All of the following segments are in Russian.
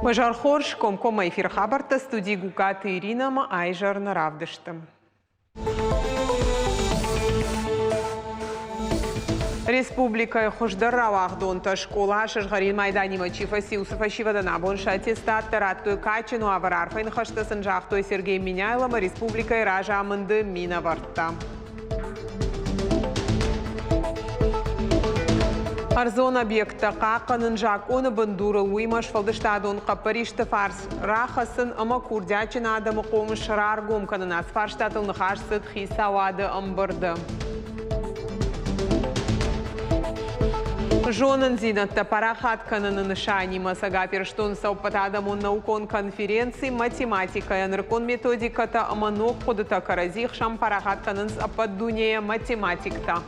Мажар Хорш, комкома эфир хабарта, студии Гуката Ирина, Айжар Наравдыштым. Республика Хождара Вахдонта школа Шашгарин майдани Мачифа Сиусуфа Шивадана Бонша аттестат Тарату Качину Аварарфайн Хашта Санжахту Сергей Миняйлама Республика Иража Аманды Минаварта. Арзон объекта Каканын Жаконы Бандура Уимаш Фалдыштадон Капаришта Фарс Рахасын Ама Курдячин Адамы Комыш Раргум Кананас Фарштатыл Нахашсыт Хисавады Амбарды. Жонын зинатта парахат кананы нышани масагапир штон саупатадаму наукон конференции математика янркон методиката аманок подата каразих шам парахат канынс ападдунея математикта.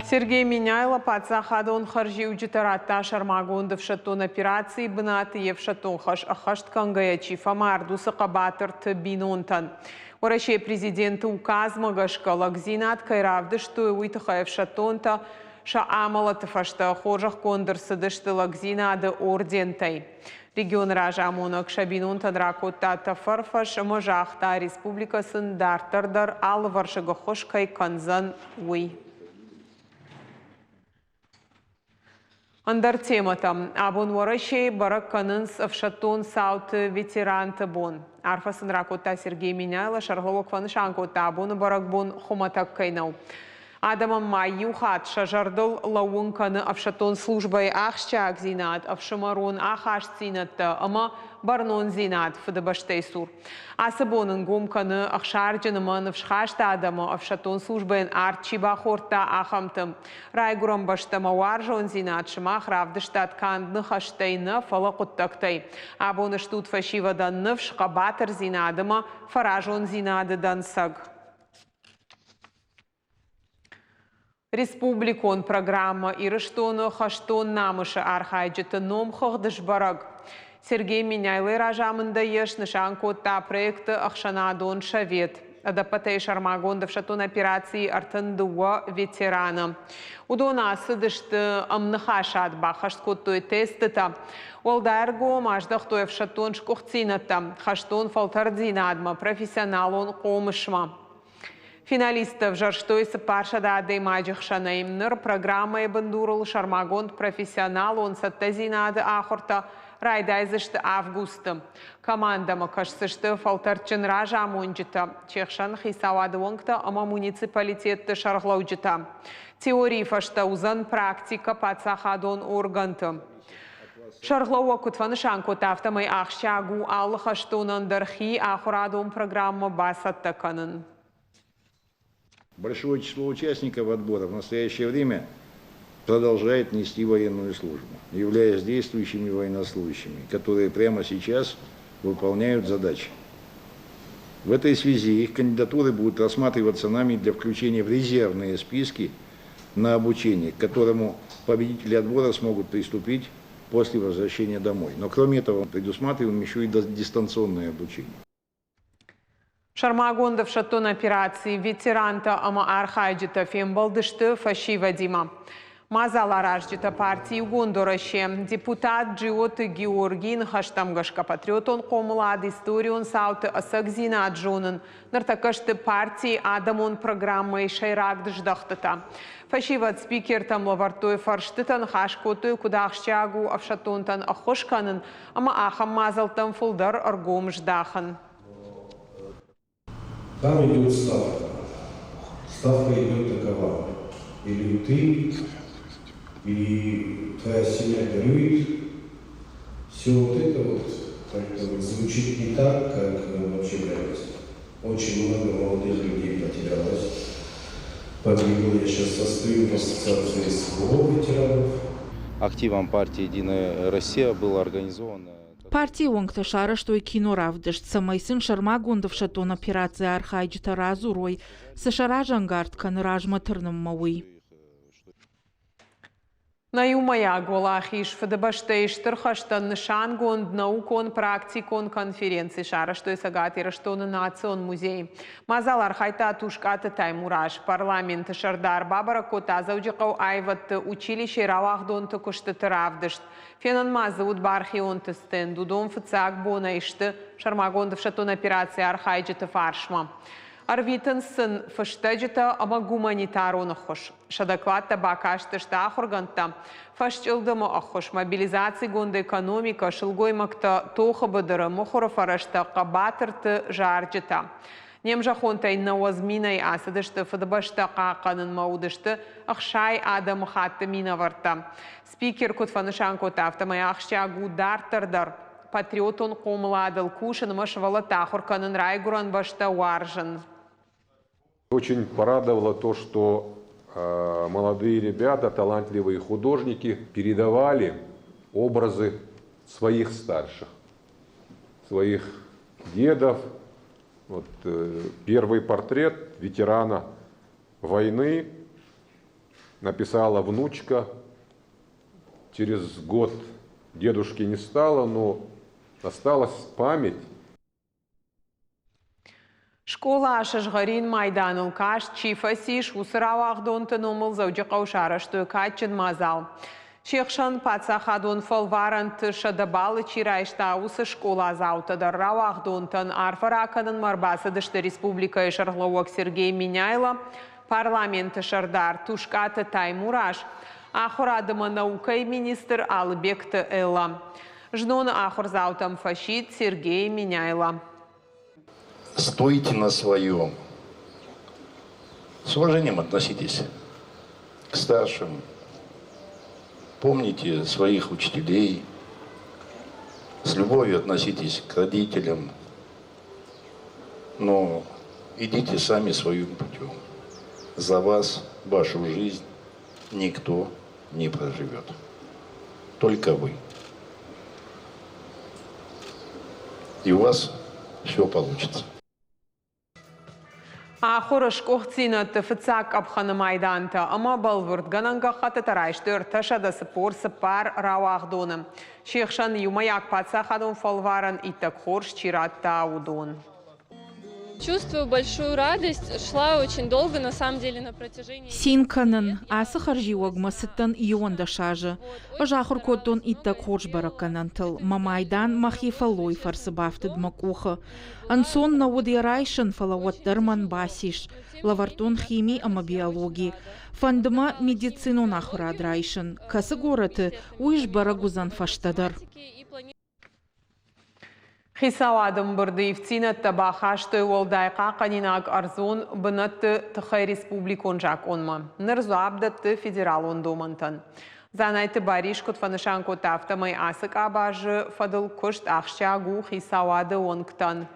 Сергей Миняйло пацахадон харжи уджитарата шармагонды в шатон операции бнаты ев шатон хаш ахашт кангаячи фамарду сакабатыр тбинонтан. Орашей президента указ магашка лагзинат кайравды что уйтахаев шатонта ша амала тфашта хоржах кондырсыдышты лагзинады ордентай. Регион ражамонок шабинонтан ракотта тафарфаш мажахта республикасын дартардар алваршыга хошкай канзан уй. Андар темата абон варашей барак канынс в шатон саут ветеран табон. Арфасын ракота Сергей Миняйло шарловок фанышанкота абон барак бон хоматак кайнау. Адамам майюхат шажардыл лауын каны авшатон службай ахшчак зинат, авшамарон ахаш зинатта, ама барнон зинат фдабаштей сур. Асабонын гом каны ахшарджаныман авшхашта адама авшатон службайн арчиба хорта ахамтым. Райгурам баштама варжон зинат шмах равдыштат кандны хаштейна фалакуттактай. Абоны штут фашивадан навш кабатыр зинадыма фаражон зинады дансаг. Республикон программа Ирыштоны хаштон намышы архайджеты номхах дышбараг. Сергей Миняйло ражамында еш нышанкотта проекты ахшанадон шавет. Адапатей шармагон шатон операции артындуа ветерана. Удона сыдышты амнахашат бахашткоттой тестыта. Олдарго маждахтой в шатон шкухцината. Хаштон фалтардзинадма профессионалон комышма. Финалистов жарштой сапаршада деймаджих шанаймнер программа бандурул шармагон профессионал он саттазинады ахорта райдайзышты августа. Команда макашсышты фалтарчын ража монджита. Чехшан хисавады оңкта ама муниципалитетті шарглауджита. Теории фашта узан практика пацахадон органты. Шарглауа кутванышанко тафтамай ахшагу аллахаштонан дархи ахурадон программа басаттаканын. Большое число участников отбора в настоящее время продолжает нести военную службу, являясь действующими военнослужащими, которые прямо сейчас выполняют задачи. В этой связи их кандидатуры будут рассматриваться нами для включения в резервные списки на обучение, к которому победители отбора смогут приступить после возвращения домой. Но кроме этого предусматриваем еще и дистанционное обучение. Шармагонда в шатон операции ветеранта ама архайджита фембалдышты фашива дима. Мазала ражджита партии гондораще. Депутат Джиоты Георгин хаштамгашка патриотон комлад историон сауты асагзина аджонын. Нартакашты партии адамон программой шайрагдыждахтата. Фашиват спикер там лавартой фарштытан хашкотой кудахшчагу авшатонтан ахошканын ама ахам мазалтан фулдар аргом ждахан. Там идет ставка. Ставка идет такова. Или ты, и твоя семья горюет. Все вот это вот как-то вот звучит не так, как вообще реальность. Очень много молодых людей потерялось. Погибло, я сейчас состою в ассоциации СВО ветеранов. Активом партии «Единая Россия» было организовано. Партии оңкты шары, что и кино равдышт. Самайсын шармагондов шатон операции архайджита разурой. Сашара жангард каны ражма тырным мауи. На юмая голахиш фдбаштейштер хаштан шангон наукон практикон конференции шара, что и сагатира, что на национ музей. Мазалар хайта тушката таймураж. Парламент шардар бабара кота заудикау айват училище равахдон токуштатыравдышт. Фенан мазаут бархион тестен дудон фцак бонайшты шармагон давшатон операция архайджета фаршма. Арвитенсен фаштаджета ама гуманитарон ахош. Шадаклатта бакаштышта ахорганта фаштилдама ахош. Мобилизации гонда экономика шилгой макта тоха бадара мохора фарашта кабатырты жарджета. Немжахонтай навазминай асадышты фадабашта қақанын маудышты ахшай адам хатты минаварта. Спикер Кутфанышанко тафтамай ахшагу дартардар. Патриотон комладал кушан машвала тахорканын райгуран башта варжан. Очень порадовало то, что молодые ребята, талантливые художники передавали образы своих старших, своих дедов. Вот, первый портрет ветерана войны написала внучка. Через год дедушки не стало, но осталась память. Школа Шашгарин Майданул Каш Чифасиш Усаравахдон Тенумал Заудикау Шарашту Качен Мазал. Чехшан Пацахадон Фалварант Шадабалы Чирайшта Уса школа Заутадар Равахдон Тан Арфараканан Марбасадышта Республика и Шарловок Сергей Миняйла, парламент Шардар Тушката Таймураш, Ахурадама наука и министр Албекта Элла. Жнон Ахурзаутам Фашит Сергей Миняйла. Стойте на своем. С уважением относитесь к старшим. Помните своих учителей. С любовью относитесь к родителям. Но идите сами своим путем. За вас, вашу жизнь никто не проживет. Только вы. И у вас все получится. Ахураш кохцина тфцак абхана майданта, ама балвурд гананга хата тарайштыр ташада спор сапар равахдоным. Шехшан юмаяк пацахадон фалваран и так хорш чиратта удон. Чувствую большую радость. Шла очень долго, на самом деле, на протяжении... Синканын, асы харжиуаг масыттан ионда шажы. Ажахыр котон иттак хорш бараканантыл. Мамайдан махифалой фарсыбафтыд макуха. Ансон науди райшын фалаваттарман басиш. Лавартон химии ама биологии. Фандыма медицину нахырад райшын. Касы гораты уиш барагузан фаштадар. Хисавадым бұрды ефтина табахашты олдайқа қанинаг арзон бұнатты тұхай республикон жак онма. Нырзу абдатты федерал ондомантан. Занайты бариш Кутфанышанко тафтамай асык абажы фадыл күшт ақшагу хисавады онктан.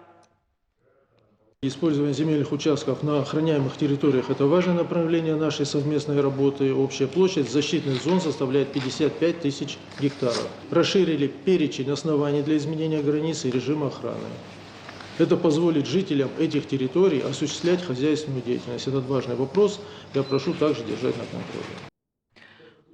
Использование земельных участков на охраняемых территориях – это важное направление нашей совместной работы. Общая площадь защитных зон составляет 55 тысяч гектаров. Расширили перечень оснований для изменения границ и режима охраны. Это позволит жителям этих территорий осуществлять хозяйственную деятельность. Этот важный вопрос я прошу также держать на контроле.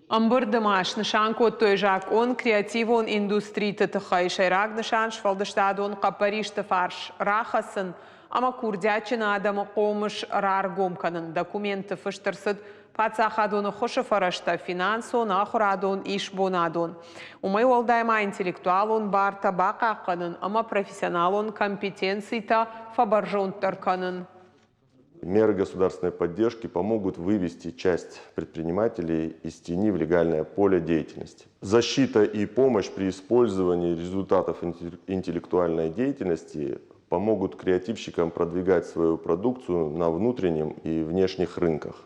Амбыр дымаш нышанко тойжак он креативон индустрии тытыхай шайрак нышан шфалдыштадон қапаришты фарш рахасын ама курдячина адамы қомыш раргомканын документы фыштырсыд пацахадоны хошы фарашта финансон ахурадон ишбонадон. Умай олдайма интеллектуалон бар табақақанын ама профессионалон компетенцийта фабаржонтарканын. Меры государственной поддержки помогут вывести часть предпринимателей из тени в легальное поле деятельности. Защита и помощь при использовании результатов интеллектуальной деятельности помогут креативщикам продвигать свою продукцию на внутреннем и внешних рынках.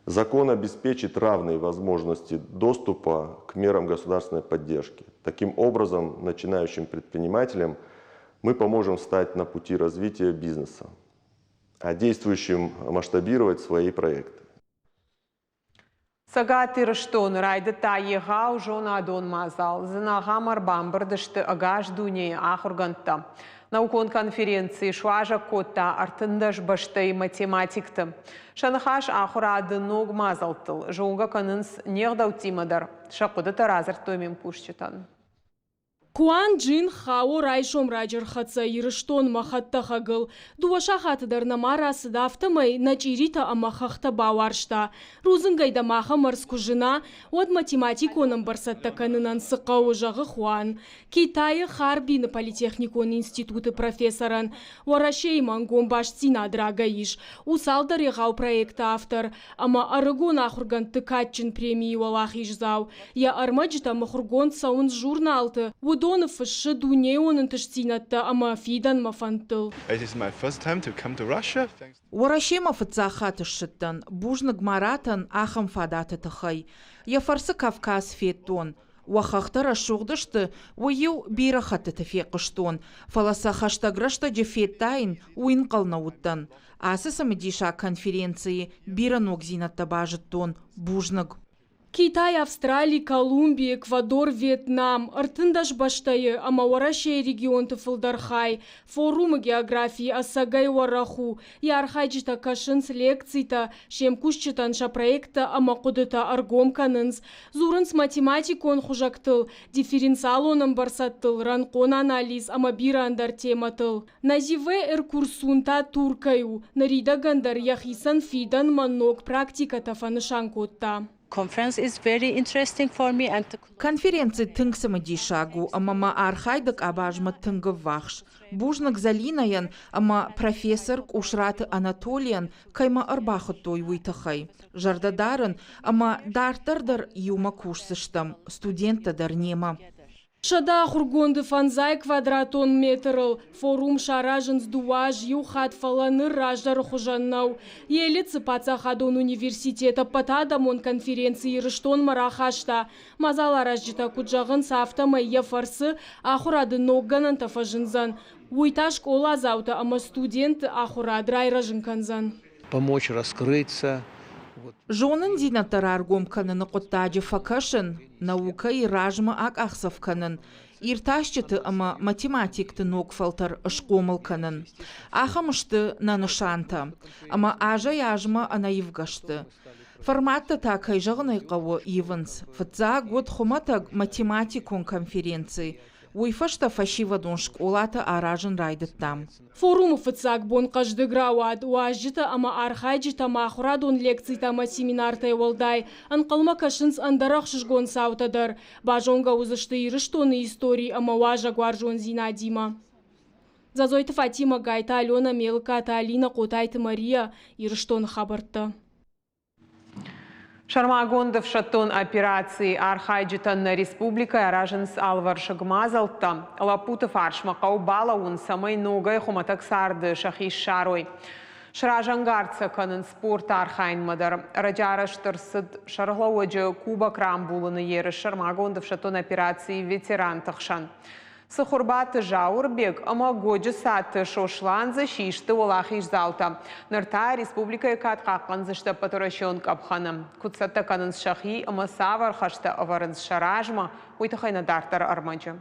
Закон обеспечит равные возможности доступа к мерам государственной поддержки. Таким образом, начинающим предпринимателям мы поможем встать на пути развития бизнеса, а действующим масштабировать свои проекты. Сагатыр штон райды тайыға жон адон мазал, зынага марбан бірдішті агаш дуне ахырганта. Наукон конференции шуажа котта артындаш баштай математикты. Шанхаш ахурады ног мазалтыл. Жоуга канынс неғдаутимадар. Шақуды таразыр тоймен пушчитан. Куан джин хау райшом раджер хаца ирыштон махатта хагыл. Дуаша хатыдар намара сыдафтамай начирита амахахта бауаршта. Рузынгайда маха марску жена от математиконом барсатта канынан сықау жағы Хуан. Китайы Харби на политехникон институты профессоран. Уарашей мангон баштина драга иш. Усалдар егау проекта автор. Ама арыгон ахурган тыкатчин премии валах ишзау. Я армаджита махургон саун журналты. It is my first time to come to Russia. ورشيما فتزاخات الشتن بوجنق مراتن آخم فادات تخي يفرس كافكاس فيتون وخختر الشغدشت ويو بيرخت تفيقشتون فلسا خشتغرشت جفيتاين وينقل نوتن آسس مديشا конференции بيرنوك زينة تباجتون بوجنق Китай, Австралия, Колумбия, Эквадор, Вьетнам, артындаш баштайы, ама варашей регион тыфылдархай, форумы географии асагай вараху, и архайджита кашынс лекцийта, шемкушчитанша проекта ама кудыта аргом канынс, зурынс математикон хужактыл, дифференциалоным барсаттыл, ранкон анализ, ама бирандар тематыл. Називе курсунта туркаю, нарида гандар яхисан фидан манок практика тафанышанкотта. Conference is very interesting for me and Конференции тыңсымы дишагу, ама архайдык абажма тыңгы вахш. Бужнак залинаян, ама профессор Ушраты Анатолиян кайма арбахы той уйтахай. Жардадарын, ама дартардар юма курсыштам, студентадар нема. Шада хургонды фанзай квадратон метрл, форум шаражын сдуаж, юхат фаланы раждар хужаннау. Ели цыпаца хадон университета патадамон конференции рыштон марахашта. Мазала ражжита куджағын сафтамай ефарсы ахурады ногганан тафажынзан. Уйта школа заута, ама студент ахурады райражын канзан. Помочь раскрыться. Жонын зинаттар аргом каныны қоттаджы факашын, наука и ражма ак ахсав канын. Ирташчыты ама математикты нокфалтар ышқомыл канын. Ахамышты нанышанта, ама ажа яжма анаивгашты. Форматта такай жағынай қауы ивенс. Фатза год хуматаг математикон конференции. Уйфашта фашивадон школата аражын райдыттам. Форум фыцак бон кажды грауад, уажжита ама архайджита махурадон лекцийта ма семинартай волдай, анқалма кашынс андарах шыжгон саутадар, бажонга узышты ирыштоны истории ама уажа гуаржон зинадима. Зазойты Фатима Гайта, Алена Мелката, Алина Котайты Мария ирыштон хабарта. Шармагондов шатон операции Архайджитан республика аражынс алвар шагмазалта. Лапутов аршмақау балауын самай ногай хуматак сарды шахиш шарой. Шражангарца канын спорт архайн мадар. Раджараштырсыд шарглауаджы Куба Крамбулыны ері Шармагондов шатон операции ветеран тахшан. Сахурбаты Жаурбек, ама годжы саты шошлан защишты олахиш залта. Нарта республика екат қаққан зашты патурашон капханым. Кутсатта канын шахи, ама савар хашты аварын шаражма, уйтахайна дартар армаджы.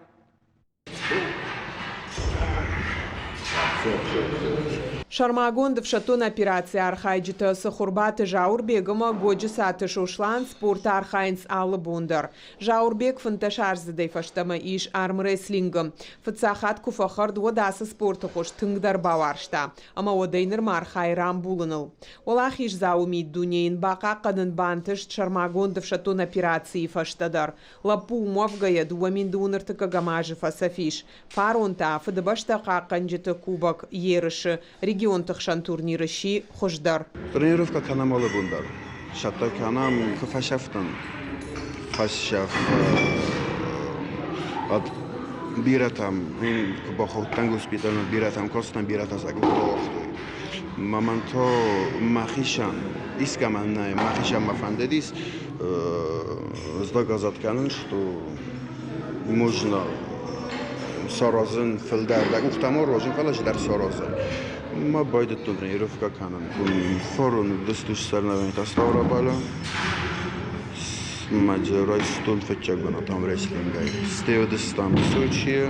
Шармагондов шатон операции архайджита Сахурбаты Жаурбек, ама годжы саты шошлан спорт архайнс алы бундар. Жаурбек фанташарзыдай фаштама иш армрестлингом. Фатсахат куфахар дуадасы спорты хош тыңдар баваршта. Ама одайныр мархай рамбулыныл. Олах иш заумид дунейн бақа қанын бантыш Шармагондов шатон операции фаштадар. Лапу умовгая дуамин дуныртыка гамажы фасафиш. Фаронта фадабашта қақанжыты кубок ерыши регион тахшан турниры ши хождар. Тренировка канамалы бундар. Шатта канам фашафтан. Фашаф от биратам бахоттан госпитална биратам костан биратас агутохтой. Маманто махишан искаманна махишан мафандедис сдоказать канын, что можно Сорозен филдерда гуфтам рожен фалаш дар Сорозен. ما باید тренировка کنم. فورون دستش سر نمیاد استوار بالا. ماجرای ستون فکر کنم تام رسیدم گاهی. استیو دستم سوچیه.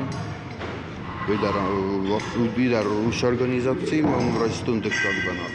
Уйдар уш организации мамрастун деккалганат.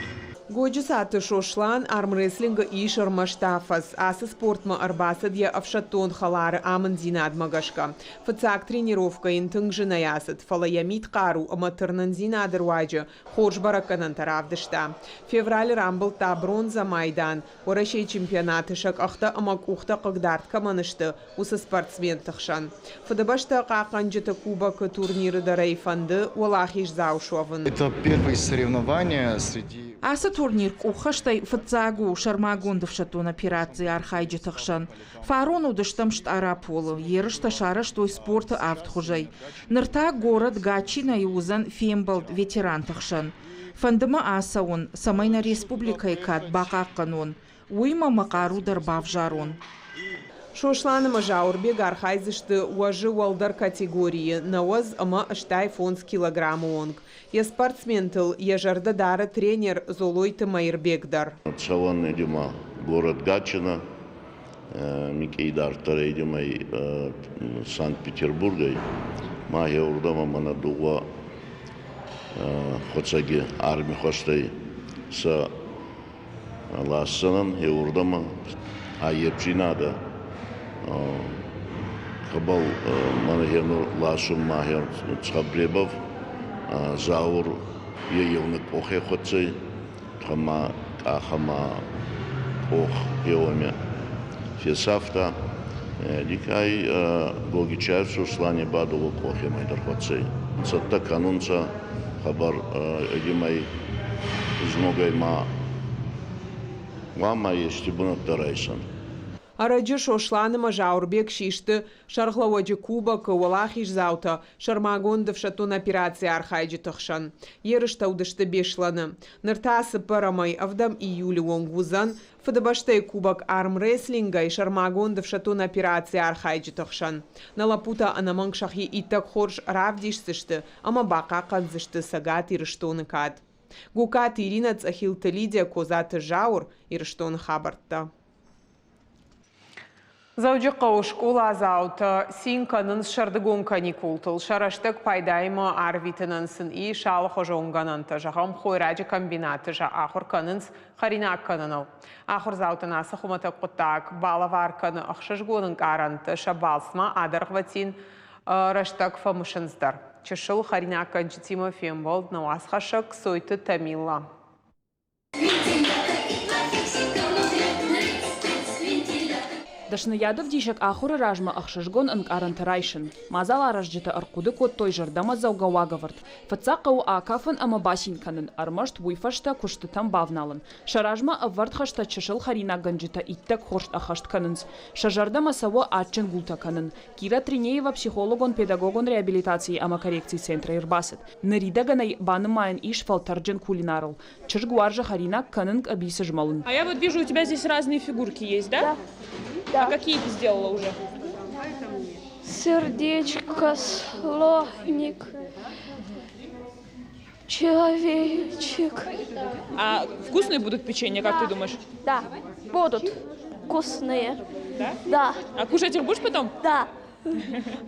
Годжисаты шошлан армрестлинга и шармаштафас, асы спортма арбасад я авшатон халары амандинад магашка. Фацак тренировка интынгжина ясад, фалаямид кару аматернандина дерваджа, хорж бараканан таравдышта. Февраль рамбл та бронза майдан, орашей чемпионатышак ахта амак ухта кагдарт каманышты, усы спортсмен тахшан. Фадабашта каканджата кубок турниры дарайфанды, уалахиш заушован. Это первые соревнования среди... Асы турнир кухаштай фатзагу шармагундов шатун операции архайджи тахшан. Фарону дыштамшт араполу, ерышта шараштой спорта автхужай. Нырта город Гачина юзан фембалд ветеран тахшан. Фандыма асаун, самайна республика икат бака канон. Уйма макару дарбав жарон. Шошланыма жаурбег архайзышты уажы уалдар категории, науаз ама аштай фонс килограмму онг. Я спортсментыл, я жарда дара тренер золойты майырбегдар. Шаван, видимо, город Гатчина, Микейдар, видимо, Санкт-Петербурга. Махе урдама манадуга хоцаги армии хостай с лассанан, урдама, а епчинада. Хабал манахерну ласум махер цхабребов, заур еевник охе хоцей, хама ох еоме фесафта, дикай гогичаев суслане бадово кохе майдар хоцей. Цатта канунца хабар едимай измогай мама есть бунат дарайсан. Араджи шошланыма жаурбек шишты, шархлаваджи кубок, уалахиш заута, шармагондов шатун операции архайджи тахшан. Ерышта удышты бешланы. Ныртасы парамай авдам июли онгузан, фадабаштай кубок армрестлинга и шармагондов шатун операции архайджи тахшан. Налапута анаманг шахи итак хорш равдишсышты, ама бака канзышты сагат и рыштоны кад. Гукат Ирина цахилта Лидия козаты жаур и рыштоны хабарта. Зауджи школа заута синканын шардыгон каникултыл, шараштык пайдайма арвитынынсын и шалы хожонгананты, жағам хойраджи комбинаты жа ахыр канынс харинак каныныл. Ахыр заутын асы хуматы құттак, балавар каны ақшыжгонын каранты, шабалсма адарғватин раштак фамышынздар. Чышыл харинак канчитима фемболд науас хашак сойты тамилла. Дашнаядов дишак ахура ражма ахшашгон анг арантарайшин. Мазала ражджита аркуды кот той жардама заугавагавард. Фацакау акафан ама басинканын армашт вуйфашта кушты там бавналын. Шаражма аввардхашта чашыл харина ганджита иттак хоршт ахашт канынс. Шажардама саво атчен гулта канын. Кира Тринеева психологон педагогон реабилитации ама коррекции центра Ирбасет. Наридаганай банымаен иш фалтарджен кулинарл. Чашгуаржа харина канынг абисажмалын. А я вот вижу, у тебя здесь разные фигурки есть, да? Да. А какие ты сделала уже? Сердечко, слоник, человечек. А вкусные будут печенья, как ты думаешь? Да, будут вкусные. Да? Да. А кушать их будешь потом? Да,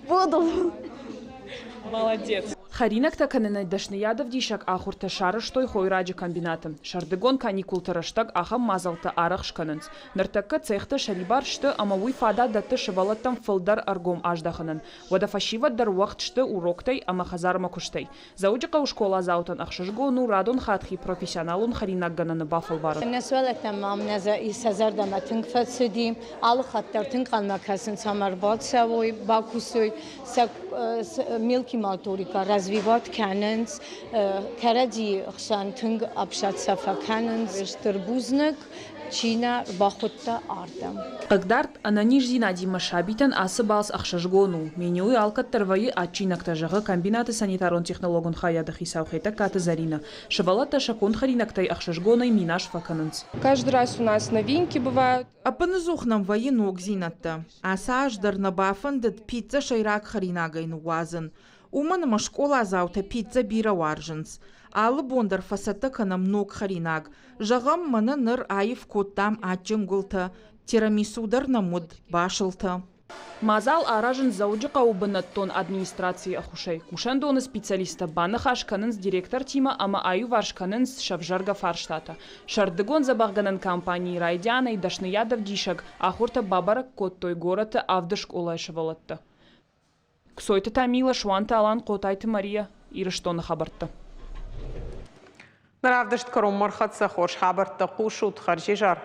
буду. Молодец. Харинак таканына Дашнаядов дишак ахурта шары штой хойраджи комбинатым. Шардыгон каникулта раштаг ахам мазалта арах шканынс. Нартакка цехта шалибар шты амауй фада датты шывалаттам фылдар аргом аждаханын. Вада фашиват дар уақт шты уроктай ама хазарма куштай. Зауджика у школа заутан ахшашгону радон хатхи профессионалун харинак гананы бафал бары. Несвелектам мамнеза и сазардама тынкфат сидим. Алхаттар тынкан макасын самар бадсавой, бакусой, мелкий малторика, развивать каненс, каради хсан тынг обшат сафа каненс, штырбузник, чина бахутта ардам. Кагдарт ананиш зинади машабитан асыбалс ахшашгону. Менюй алкат тарваи ачинакта жага комбинаты санитарон технологон хаяда хисаухета ката зарина. Шавалата шакон харинактай ахшашгоной минаш факаненс. Каждый раз у нас новинки бывают. Апанызух нам военок зинатта. Асаж дарнабафан дат пицца шайрак харинагайн уазан. Уманама школа заута пицца бира варжынс. Алы бондар фасата канам ног харинаг. Жағам мана ныр айыв коттам атжын гулта. Тирамисудар намуд башылта. Мазал аражын зауджыqa убынаттон администрации ахушай. Кушандоны специалиста баных ашканынс директор тима, ама аю варшканынс шавжарга фарштата. Шардыгон забахганын компании райдяна и дашныядов дишаг, ахурта бабарак коттой города авдышк улайшывалатты. Ксойты Тамила, Шуанта Алан, Котайты Мария, Ирыштоны хабартты. Наравдышт карум мархатса хош хабартты кушут харжижар.